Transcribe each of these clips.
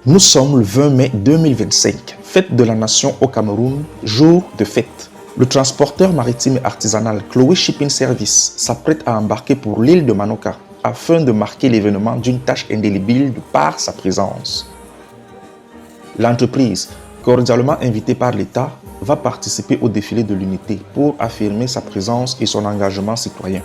Nous sommes le 20 mai 2025, fête de la nation au Cameroun, jour de fête. Le transporteur maritime et artisanal Chloé Shipping Service s'apprête à embarquer pour l'île de Manoka afin de marquer l'événement d'une tâche indélébile de par sa présence. L'entreprise, cordialement invitée par l'État, va participer au défilé de l'unité pour affirmer sa présence et son engagement citoyen.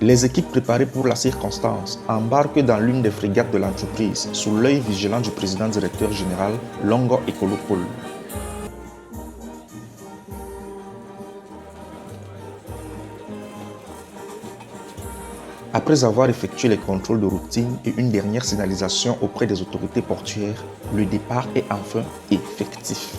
Les équipes préparées pour la circonstance embarquent dans l'une des frégates de l'entreprise sous l'œil vigilant du président directeur général Longo Ekolopol. Après avoir effectué les contrôles de routine et une dernière signalisation auprès des autorités portuaires, le départ est enfin effectif.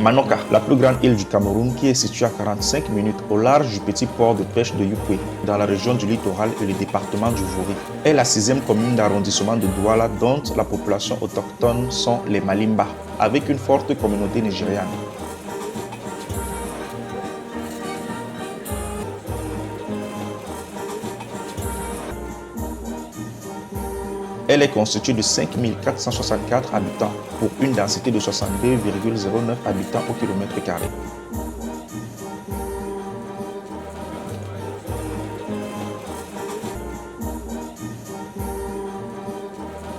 Manoka, la plus grande île du Cameroun qui est située à 45 minutes au large du petit port de pêche de Yukwe, dans la région du littoral et le département du Vouri, est la 6e commune d'arrondissement de Douala dont la population autochtone sont les Malimba, avec une forte communauté nigériane. Elle est constituée de 5 464 habitants pour une densité de 62,09 habitants au kilomètre carré.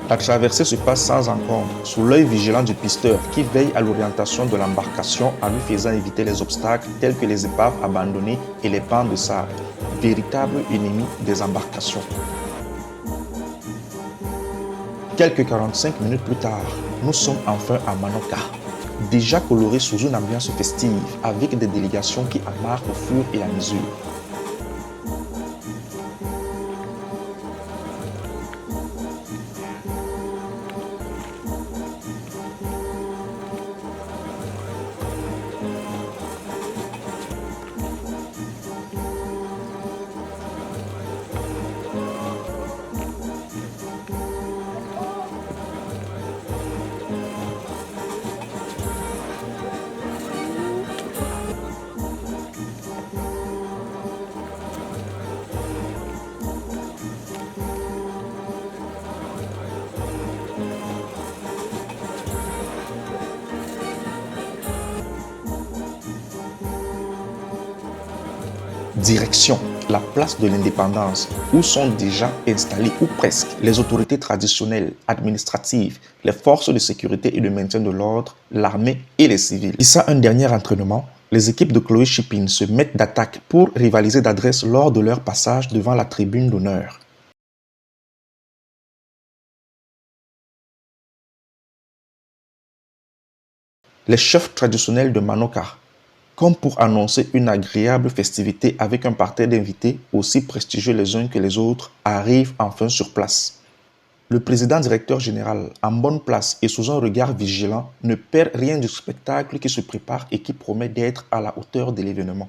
La traversée se passe sans encombre, sous l'œil vigilant du pisteur qui veille à l'orientation de l'embarcation en lui faisant éviter les obstacles tels que les épaves abandonnées et les pans de sable, véritables ennemis des embarcations. Quelques 45 minutes plus tard, nous sommes enfin à Manoka, déjà coloré sous une ambiance festive avec des délégations qui embarquent au fur et à mesure. Direction la place de l'Indépendance, où sont déjà installées ou presque les autorités traditionnelles, administratives, les forces de sécurité et de maintien de l'ordre, l'armée et les civils. Et ça, un dernier entraînement, les équipes de Chloé Shipping se mettent d'attaque pour rivaliser d'adresse lors de leur passage devant la tribune d'honneur. Les chefs traditionnels de Manoka, comme pour annoncer une agréable festivité avec un parterre d'invités aussi prestigieux les uns que les autres, arrivent enfin sur place. Le président directeur général, en bonne place et sous un regard vigilant, ne perd rien du spectacle qui se prépare et qui promet d'être à la hauteur de l'événement.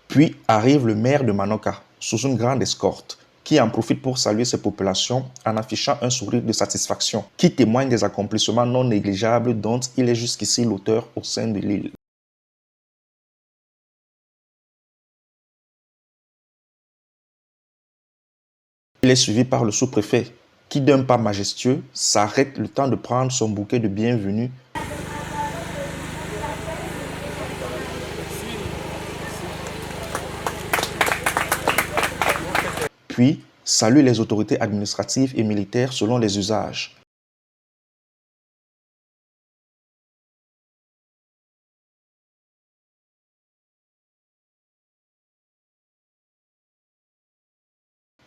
Puis arrive le maire de Manoka, sous une grande escorte, qui en profite pour saluer ses populations en affichant un sourire de satisfaction qui témoigne des accomplissements non négligeables dont il est jusqu'ici l'auteur au sein de l'île. Il est suivi par le sous-préfet qui, d'un pas majestueux, s'arrête le temps de prendre son bouquet de bienvenue. Puis salue les autorités administratives et militaires selon les usages.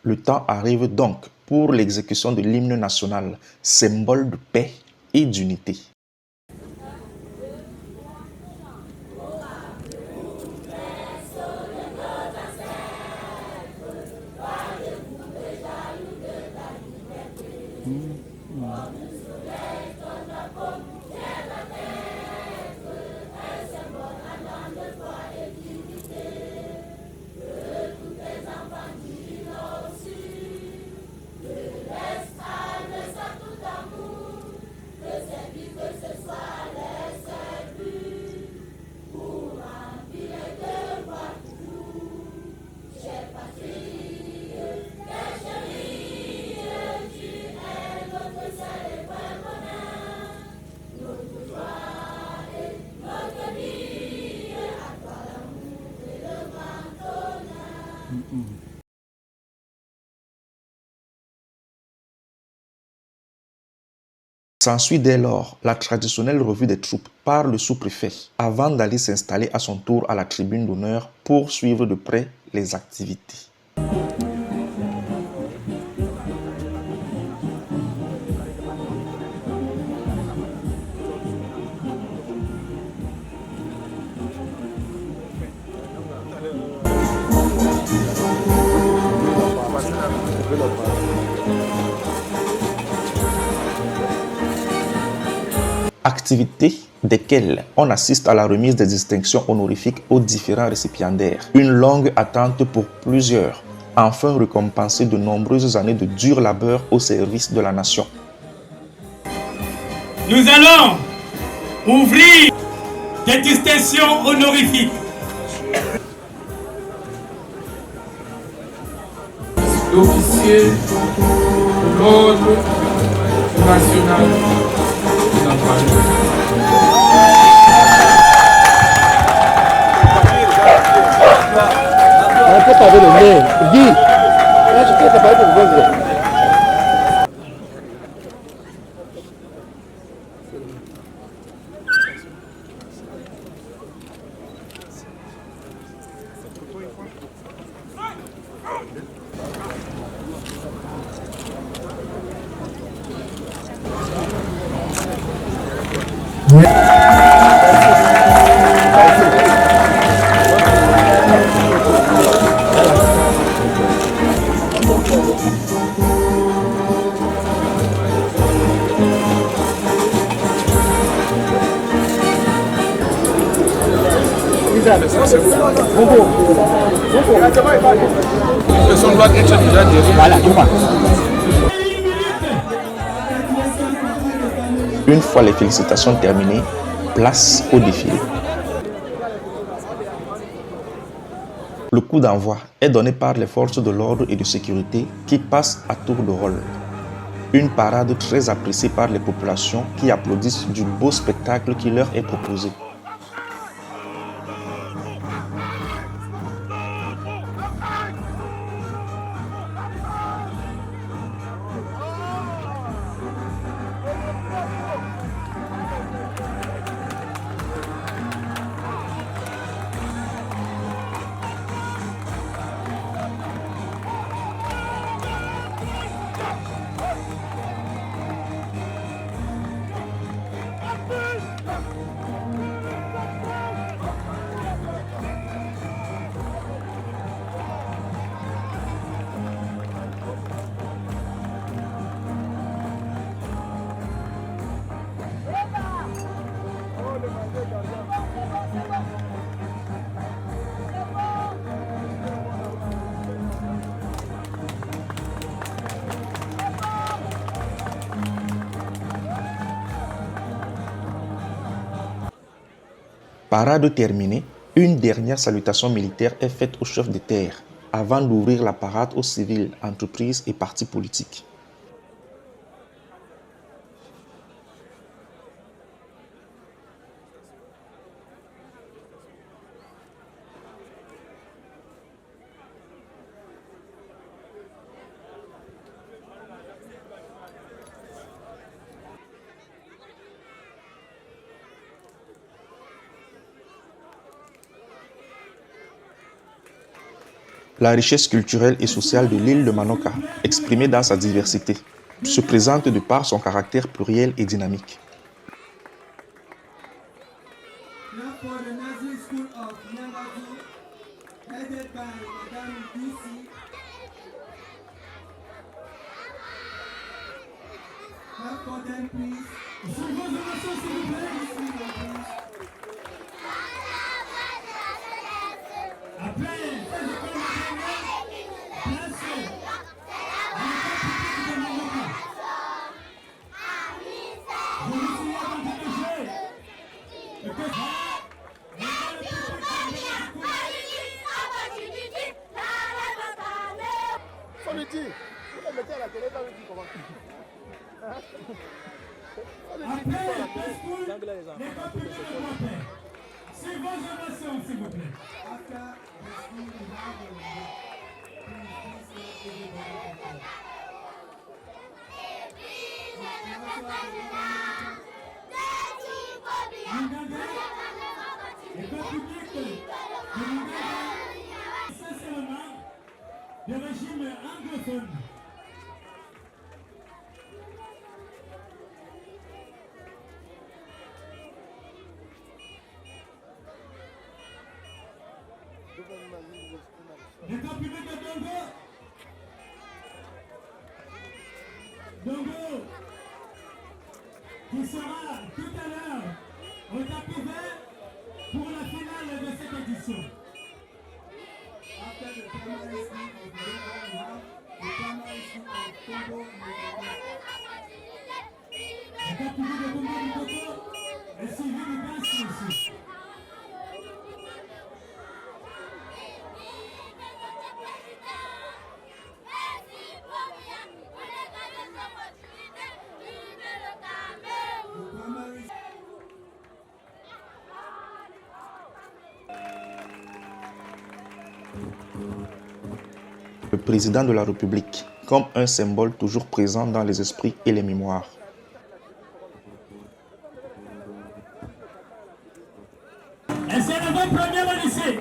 Le temps arrive donc pour l'exécution de l'hymne national, symbole de paix et d'unité. S'ensuit dès lors la traditionnelle revue des troupes par le sous-préfet avant d'aller s'installer à son tour à la tribune d'honneur pour suivre de près les activités. Activités desquelles on assiste à la remise des distinctions honorifiques aux différents récipiendaires. Une longue attente pour plusieurs, enfin récompensés de nombreuses années de dur labeur au service de la nation. Nous allons ouvrir des distinctions honorifiques. L'officier de l'ordre national de la Guadeloupe. Une fois les félicitations terminées, place au défilé. Le coup d'envoi est donné par les forces de l'ordre et de sécurité qui passent à tour de rôle. Une parade très appréciée par les populations qui applaudissent du beau spectacle qui leur est proposé. Parade terminée, une dernière salutation militaire est faite au chef de terre avant d'ouvrir la parade aux civils, entreprises et partis politiques. La richesse culturelle et sociale de l'île de Manoka, exprimée dans sa diversité, se présente de par son caractère pluriel et dynamique. Le régime anglophone. L'État public de Dongo. Dongo, qui sera tout à l'heure au tapis vert pour la finale de cette édition. After the primary school of the we have the primary school of Congo. L'État public de Congo du Coco est suivi du Gans aussi. Le président de la République, comme un symbole toujours présent dans les esprits et les mémoires. Et c'est la bonne première au lycée.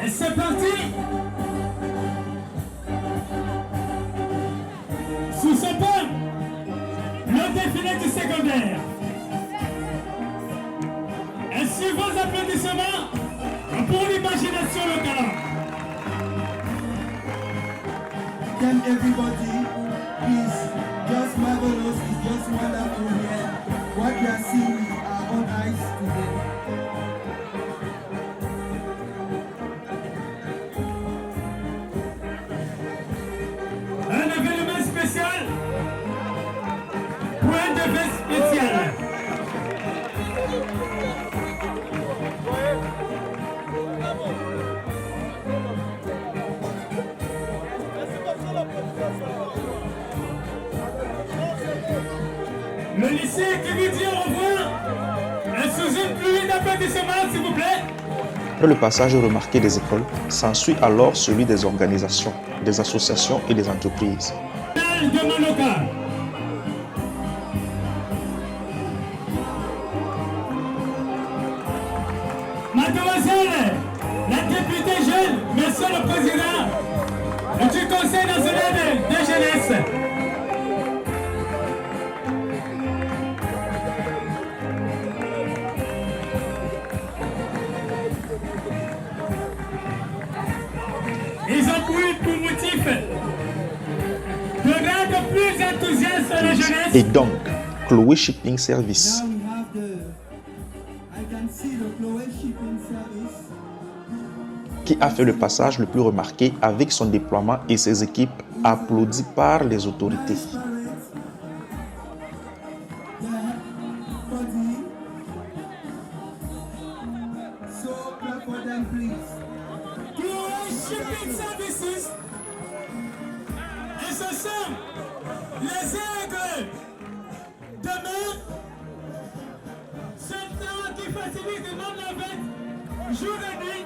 Et c'est parti. Sous ce pont, le défilé du secondaire. Et sur vos applaudissements pour l'imagination locale. Can everybody please just marvelous, it's just wonderful here. What we are seeing with our own eyes today. Un événement spécial. Point de vue spécial. Le lycée qui vous dit au revoir est sous une pluie d'applaudissements, s'il vous plaît. Après le passage remarqué des écoles, s'ensuit alors celui des organisations, des associations et des entreprises. De Manoka. Mademoiselle, la députée jeune, monsieur le président du Conseil national de jeunesse. Ils ont pris pour motif de rendre plus enthousiaste la jeunesse. Et donc, Chloé Shipping Service, Now we have I can see the Chloé Shipping Service. qui a fait le passage le plus remarqué avec son déploiement et ses équipes applaudis par les autorités. So clap for them, please. Chloé Shipping Services. Et ce sont les aigles de mer. Ce temps qui facilite le monde avec jour et nuit.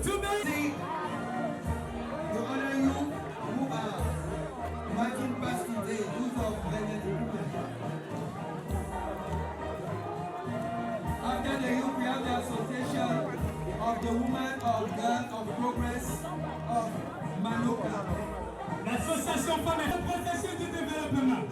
To me, To honor you who are marching past today, those of after the youth, we have the Association of the Women of God of Progress of Manoka. l'association Femmes et le processus du développement.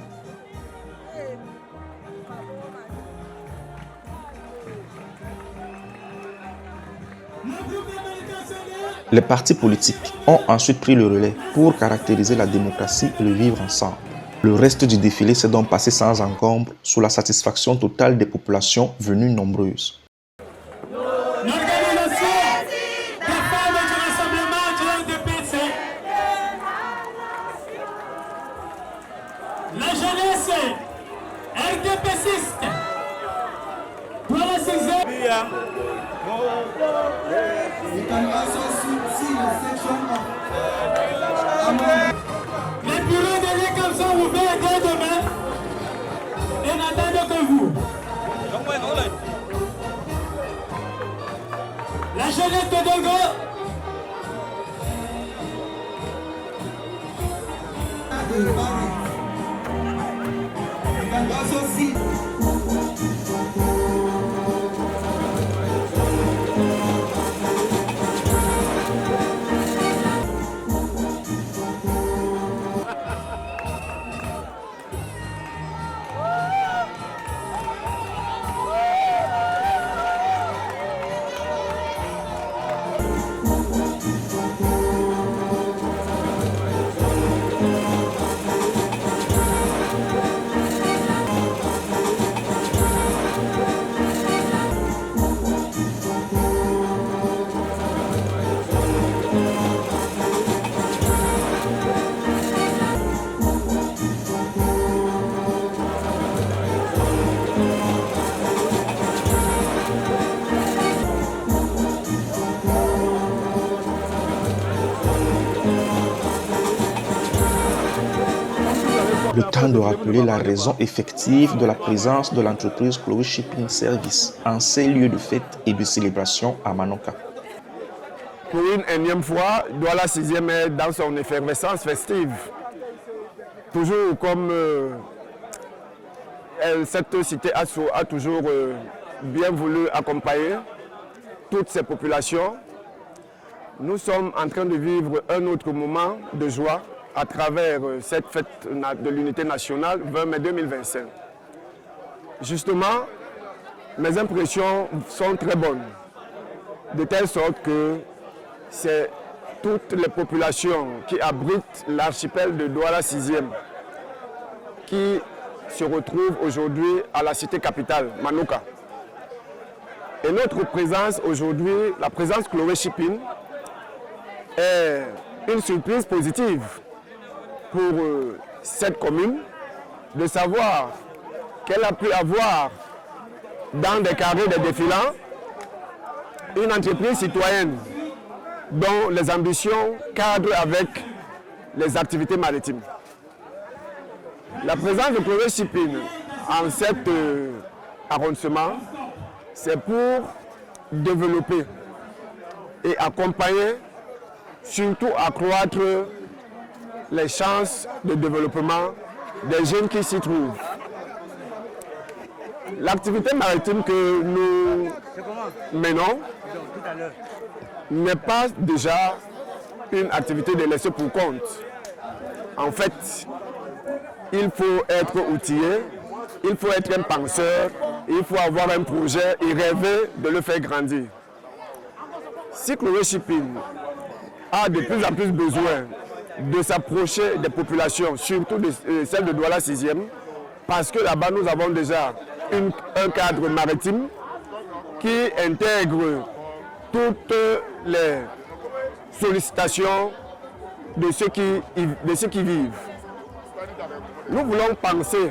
Les partis politiques ont ensuite pris le relais pour caractériser la démocratie et le vivre ensemble. Le reste du défilé s'est donc passé sans encombre, sous la satisfaction totale des populations venues nombreuses. L'organisation des femmes du rassemblement du RDPC, la jeunesse RDPCiste, pour la saison. You can also see the section of Les bureaux de l'ECAM sont ouverts dès demain et n'attendent que vous. La jeunesse de Dogo. You can also see Le temps de rappeler la raison effective de la présence de l'entreprise Chloé Shipping Service en ces lieux de fête et de célébration à Manoka. Pour une énième fois, Douala 6e est dans son effervescence festive. Toujours comme cette cité a toujours bien voulu accompagner toutes ces populations. Nous sommes en train de vivre un autre moment de joie à travers cette fête de l'unité nationale 20 mai 2025. Justement, mes impressions sont très bonnes, de telle sorte que c'est toutes les populations qui abritent l'archipel de Douala 6e qui se retrouvent aujourd'hui à la cité capitale, Manoka. Et notre présence aujourd'hui, la présence Chloé Shipping, est une surprise positive pour cette commune, de savoir qu'elle a pu avoir dans des carrés de défilants une entreprise citoyenne dont les ambitions cadrent avec les activités maritimes. La présence de Chloé Shipping en cet arrondissement, c'est pour développer et accompagner, surtout accroître les chances de développement des jeunes qui s'y trouvent. L'activité maritime que nous menons n'est pas déjà une activité de laisser pour compte. En fait, il faut être outillé, il faut être un penseur, il faut avoir un projet et rêver de le faire grandir. Si Chloé Shipping a de plus en plus besoin de s'approcher des populations, surtout celles de Douala 6e, parce que là-bas nous avons déjà un cadre maritime qui intègre toutes les sollicitations de ceux qui vivent. Nous voulons penser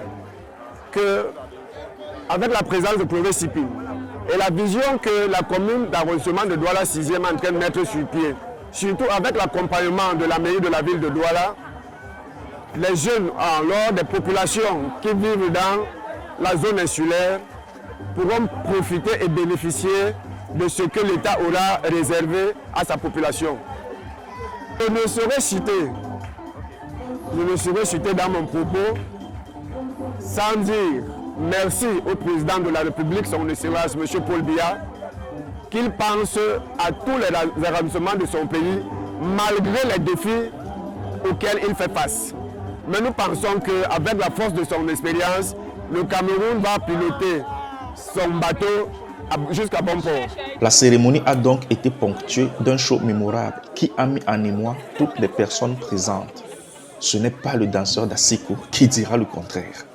qu'avec la présence de Chloé Shipping et la vision que la commune d'arrondissement de Douala 6e est en train de mettre sur pied, surtout avec l'accompagnement de la mairie de la ville de Douala, les jeunes, alors des populations qui vivent dans la zone insulaire, pourront profiter et bénéficier de ce que l'État aura réservé à sa population. Je ne saurais citer dans mon propos sans dire merci au président de la République, son Excellence, M. Paul Biya, qu'il pense à tous les arrondissements de son pays, malgré les défis auxquels il fait face. Mais nous pensons qu'avec la force de son expérience, le Cameroun va piloter son bateau jusqu'à bon port. La cérémonie a donc été ponctuée d'un show mémorable qui a mis en émoi toutes les personnes présentes. Ce n'est pas le danseur d'Asiko qui dira le contraire.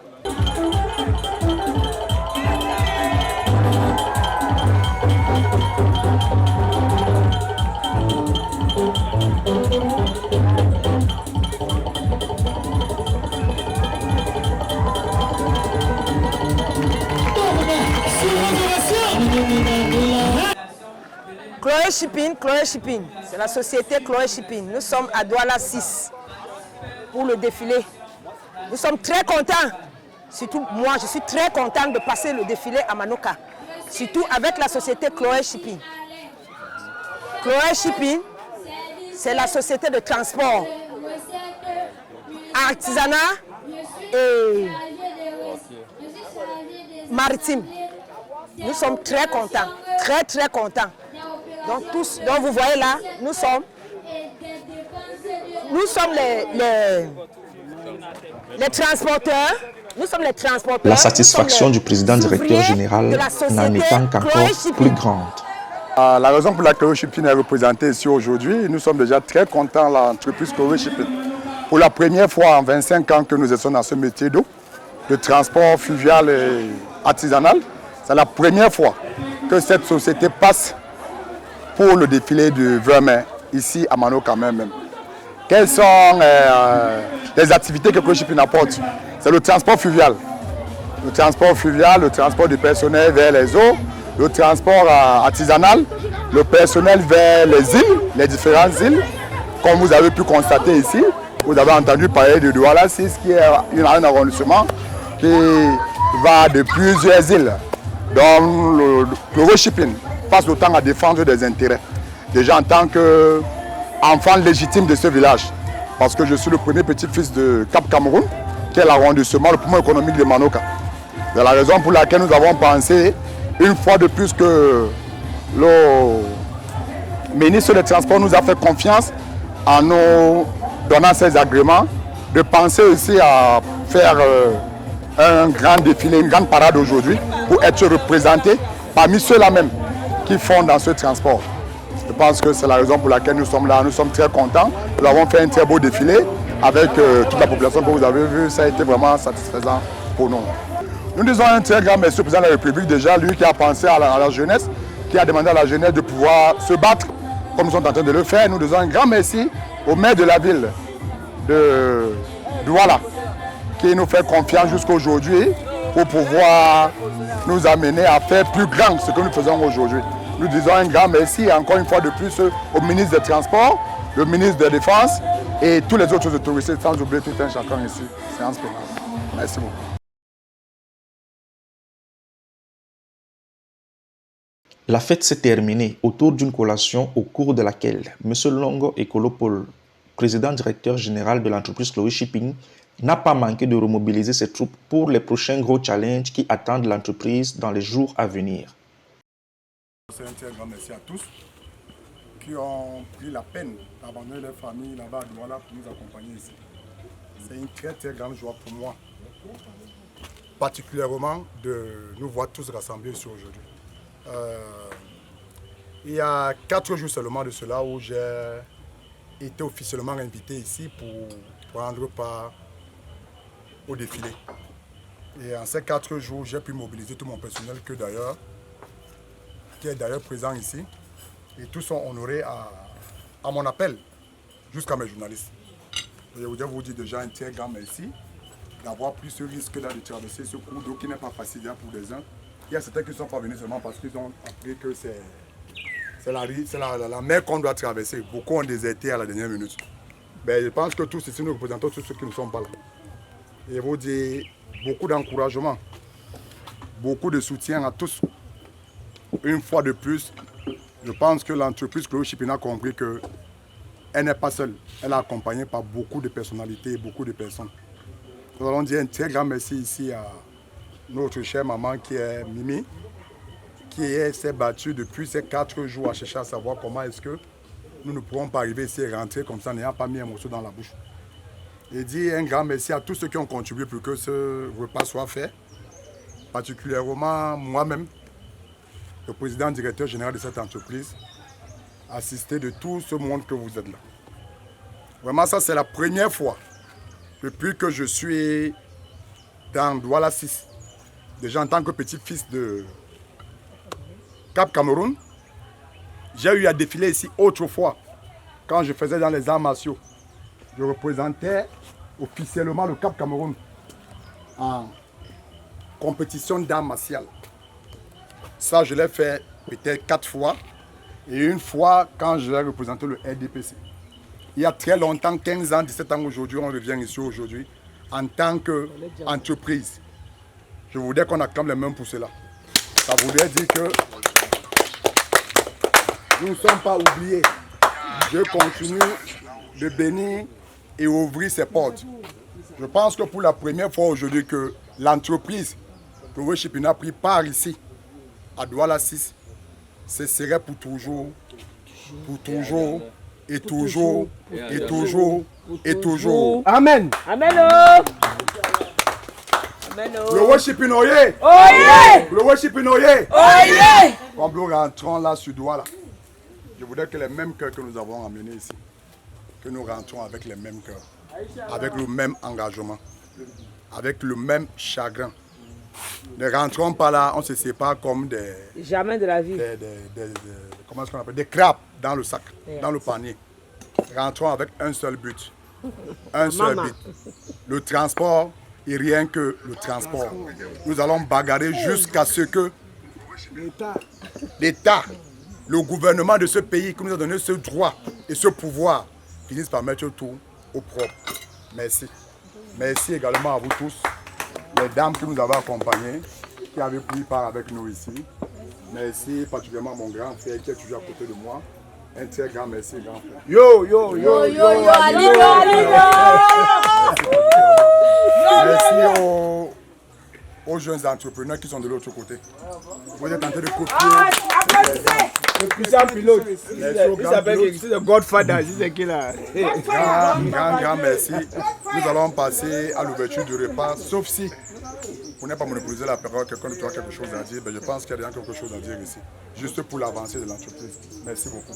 Chloé Chloé Shipping, c'est la société Chloé Shipping. Nous sommes à Douala 6 pour le défilé. Nous sommes très contents. Surtout moi, je suis très contente de passer le défilé à Manoka. Surtout avec la société Chloé Shipping. Chloé Shipping, c'est la société de transport, artisanat et maritime. Nous sommes très contents, très contents. Donc tous, donc vous voyez là, nous sommes les transporteurs. Nous sommes les transporteurs. La satisfaction du président directeur général n'en étant qu'encore plus grande. La raison pour laquelle Chloé Shipping est représentée ici aujourd'hui, nous sommes déjà très contents, l'entreprise Chloé Shipping. Pour la première fois en 25 ans que nous sommes dans ce métier d'eau, de transport fluvial et artisanal, c'est la première fois que cette société passe pour le défilé de Vermeer ici à Manoka même. Quelles sont les activités que Chloé Shipping apporte? C'est le transport fluvial. Le transport fluvial, le transport du personnel vers les eaux, le transport artisanal, le personnel vers les îles, les différentes îles. Comme vous avez pu constater ici, vous avez entendu parler de Douala 6 qui est un arrondissement qui va de plusieurs îles. Donc le Chloé Shipping passe le temps à défendre des intérêts. Déjà en tant qu'enfant légitime de ce village, parce que je suis le premier petit-fils de Cap Cameroun, qui est l'arrondissement, le poumon économique de Manoka. C'est la raison pour laquelle nous avons pensé, une fois de plus que le ministre des Transports nous a fait confiance en nous donnant ses agréments, de penser aussi à faire un grand défilé, une grande parade aujourd'hui pour être représenté parmi ceux-là même qui font dans ce transport. Je pense que c'est la raison pour laquelle nous sommes là, nous sommes très contents. Nous avons fait un très beau défilé avec toute la population que vous avez vue, ça a été vraiment satisfaisant pour nous. Nous disons un très grand merci au président de la République, déjà lui qui a pensé à la jeunesse, qui a demandé à la jeunesse de pouvoir se battre comme nous sommes en train de le faire. Nous disons un grand merci au maire de la ville de Douala qui nous fait confiance jusqu'à aujourd'hui pour pouvoir nous amener à faire plus grand ce que nous faisons aujourd'hui. Nous disons un grand merci encore une fois de plus au ministre des Transports, le ministre de la Défense et tous les autres autorités, sans oublier tout un chacun ici. Séance pénale. Merci beaucoup. La fête s'est terminée autour d'une collation au cours de laquelle M. Longo Ekolopol, président directeur général de l'entreprise Chloé Shipping, n'a pas manqué de remobiliser ses troupes pour les prochains gros challenges qui attendent l'entreprise dans les jours à venir. C'est un très grand merci à tous qui ont pris la peine d'abandonner leur famille là-bas à Douala pour nous accompagner ici. C'est une très grande joie pour moi, particulièrement de nous voir tous rassemblés ici aujourd'hui. Il y a 4 jours seulement de cela où j'ai été officiellement invité ici pour prendre part au défilé. Et en ces 4 jours, j'ai pu mobiliser tout mon personnel qui est d'ailleurs présent ici. Et tous sont honorés à mon appel, jusqu'à mes journalistes. Et je voudrais vous dire déjà un très grand merci d'avoir pris ce risque-là de traverser ce cours d'eau qui n'est pas facile pour les uns. Il y a certains qui ne sont pas venus seulement parce qu'ils ont appris que c'est la mer qu'on doit traverser. Beaucoup ont déserté à la dernière minute. Mais je pense que tous ici nous représentons tous ceux qui ne sont pas là. Et je vous dis beaucoup d'encouragement, beaucoup de soutien à tous. Une fois de plus, je pense que l'entreprise Chloé Shipping a compris qu'elle n'est pas seule. Elle est accompagnée par beaucoup de personnalités et beaucoup de personnes. Nous allons dire un très grand merci ici à notre chère maman qui est Mimi, qui s'est battue depuis ces 4 jours à chercher à savoir comment est-ce que nous ne pourrons pas arriver ici et rentrer comme ça, n'ayant pas mis un morceau dans la bouche. Et dire un grand merci à tous ceux qui ont contribué pour que ce repas soit fait, particulièrement moi-même, le président directeur général de cette entreprise, assisté de tout ce monde que vous êtes là. Vraiment, ça c'est la première fois depuis que je suis dans Douala 6. Déjà en tant que petit-fils de Cap Cameroun, j'ai eu à défiler ici autrefois, quand je faisais dans les arts martiaux. Je représentais officiellement le Cap Cameroun en compétition d'arts martiales. Ça, je l'ai fait peut-être 4 fois. Et une fois, quand j'ai représenté le RDPC, il y a très longtemps, 15 ans, 17 ans aujourd'hui, on revient ici aujourd'hui, en tant qu'entreprise. Je voudrais qu'on acclame les mains pour cela. Ça voudrait dire que nous ne sommes pas oubliés. Je continue de bénir et ouvrir ses portes. Je pense que pour la première fois aujourd'hui que l'entreprise Chloé Shipping a pris part ici, à Douala 6, ce serait pour toujours, et toujours, et toujours, et toujours. Amen. Amen. Chloé Shipping oyez! Oyez! Chloé Shipping oyez! Oyez! Comme nous rentrons là sur Douala, je voudrais que les mêmes cœurs que nous avons amenés ici, que nous rentrons avec les mêmes cœurs, avec le même engagement, avec le même chagrin. Ne rentrons pas là, on se sépare comme des... Jamais de la vie. Comment est-ce qu'on appelle? Des crabes dans le sac, dans le panier. Rentrons avec un seul but. Un seul but. Le transport et rien que le transport. Nous allons bagarrer jusqu'à ce que l'État, le gouvernement de ce pays qui nous a donné ce droit et ce pouvoir finisse par mettre tout au propre. Merci. Merci également à vous tous, les dames qui nous avaient accompagnés, qui avaient pris part avec nous ici. Merci particulièrement à mon grand frère qui est toujours à côté de moi. Un très grand merci, grand frère. Yo, yo, yo, yo, yo, Alino, Alino. Merci aux jeunes entrepreneurs qui sont de l'autre côté. Vous êtes en train de copier. Le puissant pilote. Il s'appelle le Godfather. C'est qui là? Grand merci. Nous allons passer à l'ouverture du repas, sauf si vous n'avez pas monopolisé la parole, quelqu'un de toi a quelque chose à dire. Mais je pense qu'il y a quelque chose à dire ici, juste pour l'avancée de l'entreprise. Merci beaucoup.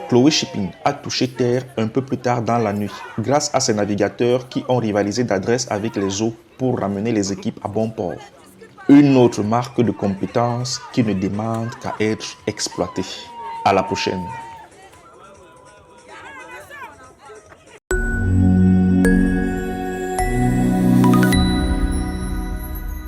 Chloé Shipping a touché terre un peu plus tard dans la nuit, grâce à ses navigateurs qui ont rivalisé d'adresse avec les eaux pour ramener les équipes à bon port. Une autre marque de compétence qui ne demande qu'à être exploitée. À la prochaine.